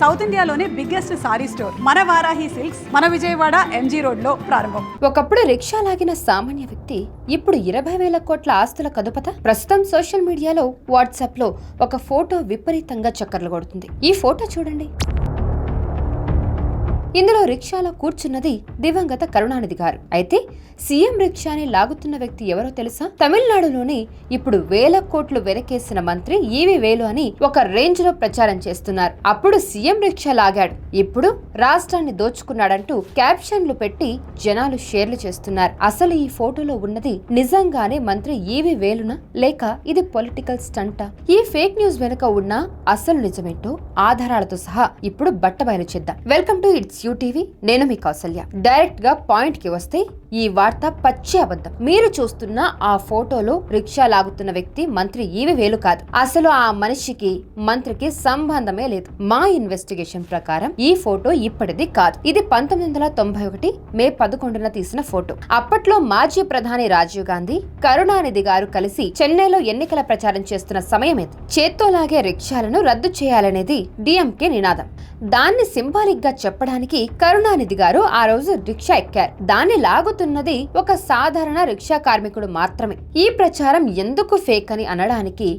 South ఇండియాలోనే biggest sorry store మన Varahi silks మన విజయవాడ ఎంజీ రోడ్ లో ప్రారంభం. ఒకప్పుడు రిక్షా లాగిన సామాన్య వ్యక్తి ఇప్పుడు 20,000 కోట్ల ఆస్తుల కదుపత. ప్రస్తుతం సోషల్ మీడియాలో వాట్సాప్ లో ఒక ఫోటో విపరీతంగా చక్కర్లు కొడుతుంది. ఈ ఫోటో చూడండి. ఇందులో రిక్షాలో కూర్చున్నది దివంగత కరుణానిధి గారు. అయితే సీఎం రిక్షాని లాగుతున్న వ్యక్తి ఎవరో తెలుసా? తమిళనాడులోని ఇప్పుడు 1,000 కోట్లు వెనకేసిన మంత్రి ఈవి వేలు అని ఒక రేంజ్ లో ప్రచారం చేస్తున్నారు. అప్పుడు సీఎం రిక్షా లాగాడు, ఇప్పుడు రాష్ట్రాన్ని దోచుకున్నాడంటూ క్యాప్షన్లు పెట్టి జనాలు షేర్లు చేస్తున్నారు. అసలు ఈ ఫోటోలో ఉన్నది నిజంగానే మంత్రి ఈవి వేలునా లేక ఇది పొలిటికల్ స్టంటా? ఈ ఫేక్ న్యూస్ వెనుక ఉన్న అసలు నిజమేంటో ఆధారాలతో సహా ఇప్పుడు బట్టబయలు చేద్దాం. Welcome to it's TV. నేను మీ కౌసల్య. డైరెక్ట్ గా పాయింట్ కి వస్తే ఈ వార్త పచ్చి అబద్ధం. మీరు చూస్తున్న ఆ ఫోటోలో రిక్షా లాగుతున్న వ్యక్తి మంత్రి ఈవి వేలు కాదు. అసలు ఆ మనిషికి మంత్రికి సంబంధమే లేదు. మా ఇన్వెస్టిగేషన్ ప్రకారం ఈ ఫోటో ఇప్పటిది కాదు. ఇది 1991 మే 11న తీసిన ఫోటో. అప్పట్లో మాజీ ప్రధాని రాజీవ్ గాంధీ, కరుణానిధి గారు కలిసి చెన్నైలో ఎన్నికల ప్రచారం చేస్తున్న సమయం ఇది. చేత్తో లాగే రిక్షాలను రద్దు చేయాలనేది డిఎంకే నినాదం. దాన్ని సింబాలిక్ గా చెప్పడానికి కరుణానిధి గారు ఆ రోజు రిక్షా ఎక్కారు. దాన్ని లాగుతున్నది ఒక సాధారణ రిక్షా కార్మికుడు మాత్రమే. ఈ ప్రచారం ఎందుకు ఫేక్ అని అనడానికి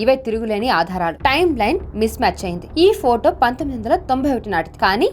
ఇవే తిరుగులేని ఆధారాలు. టైం లైన్ మిస్ మ్యాచ్ అయింది. ఈ ఫోటో 1991 నాటిది. కానీ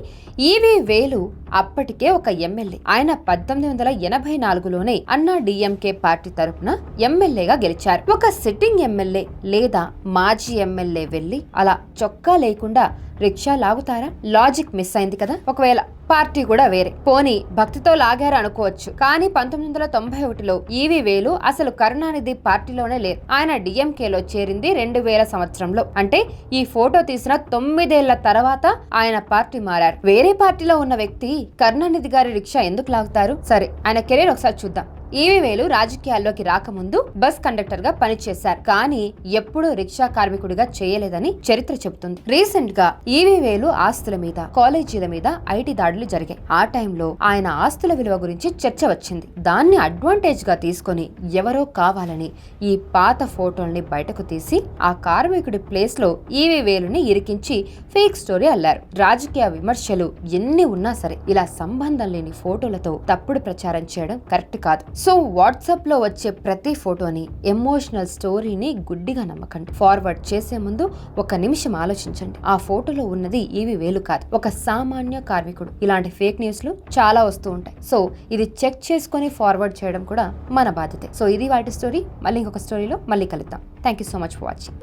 ఈవి వేలు అప్పటికే ఒక ఎమ్మెల్యే. ఆయన 1984లోనే అన్నా డిఎంకే పార్టీ తరపున ఎమ్మెల్యేగా గెలిచారు. ఒక సిట్టింగ్ ఎమ్మెల్యే లేదా మాజీ ఎమ్మెల్యే వెళ్లి అలా చొక్కా లేకుండా రిక్షా లాగుతారా? లాజిక్ మిస్ అయింది కదా. ఒకవేళ పార్టీ కూడా వేరే, పోనీ భక్తితో లాగారు అనుకోవచ్చు. కానీ 1991లో ఈవి వేలు అసలు కరుణానిధి పార్టీలోనే లేరు. ఆయన డిఎంకేలో చేరింది 2000 సంవత్సరంలో. అంటే ఈ ఫోటో తీసిన 9 ఏళ్ల తర్వాత ఆయన పార్టీ మారారు. వేరే పార్టీలో ఉన్న వ్యక్తి కరుణానిధి గారి రిక్షా ఎందుకు లాగుతారు? సరే, ఆయన కెరీర్ ఒకసారి చూద్దాం. ఈవి వేలు రాజకీయాల్లోకి రాకముందు బస్ కండక్టర్ గా పనిచేశారు. కానీ ఎప్పుడూ రిక్షా కార్మికుడిగా చేయలేదని చరిత్ర చెబుతుంది. రీసెంట్ గా ఈవి వేలు ఆస్తుల మీద, కాలేజీల మీద ఐటీ దాడులు జరిగాయి. ఆ టైంలో ఆయన ఆస్తుల విలువ గురించి చర్చ వచ్చింది. దాన్ని అడ్వాంటేజ్ గా తీసుకొని ఎవరో కావాలని ఈ పాత ఫోటోల్ని బయటకు తీసి ఆ కార్మికుడి ప్లేస్ లో ఈవి వేలుని ఇరికించి ఫేక్ స్టోరీ అల్లారు. రాజకీయ విమర్శలు ఎన్ని ఉన్నా సరే ఇలా సంబంధం లేని ఫోటోలతో తప్పుడు ప్రచారం చేయడం కరెక్ట్ కాదు. సో వాట్సాప్ లో వచ్చే ప్రతి ఫోటోని, ఎమోషనల్ స్టోరీని గుడ్డిగా నమ్మకండి. ఫార్వర్డ్ చేసే ముందు ఒక నిమిషం ఆలోచించండి. ఆ ఫోటోలో ఉన్నది ఈవి వేలు కాదు, ఒక సామాన్య కార్మికుడు. ఇలాంటి ఫేక్ న్యూస్లు చాలా వస్తూ ఉంటాయి. సో ఇది చెక్ చేసుకొని ఫార్వర్డ్ చేయడం కూడా మన బాధ్యతే. సో ఇది వాటి స్టోరీ. మళ్ళీ ఇంకొక స్టోరీలో మళ్ళీ కలుద్దాం. Thank you so much for watching.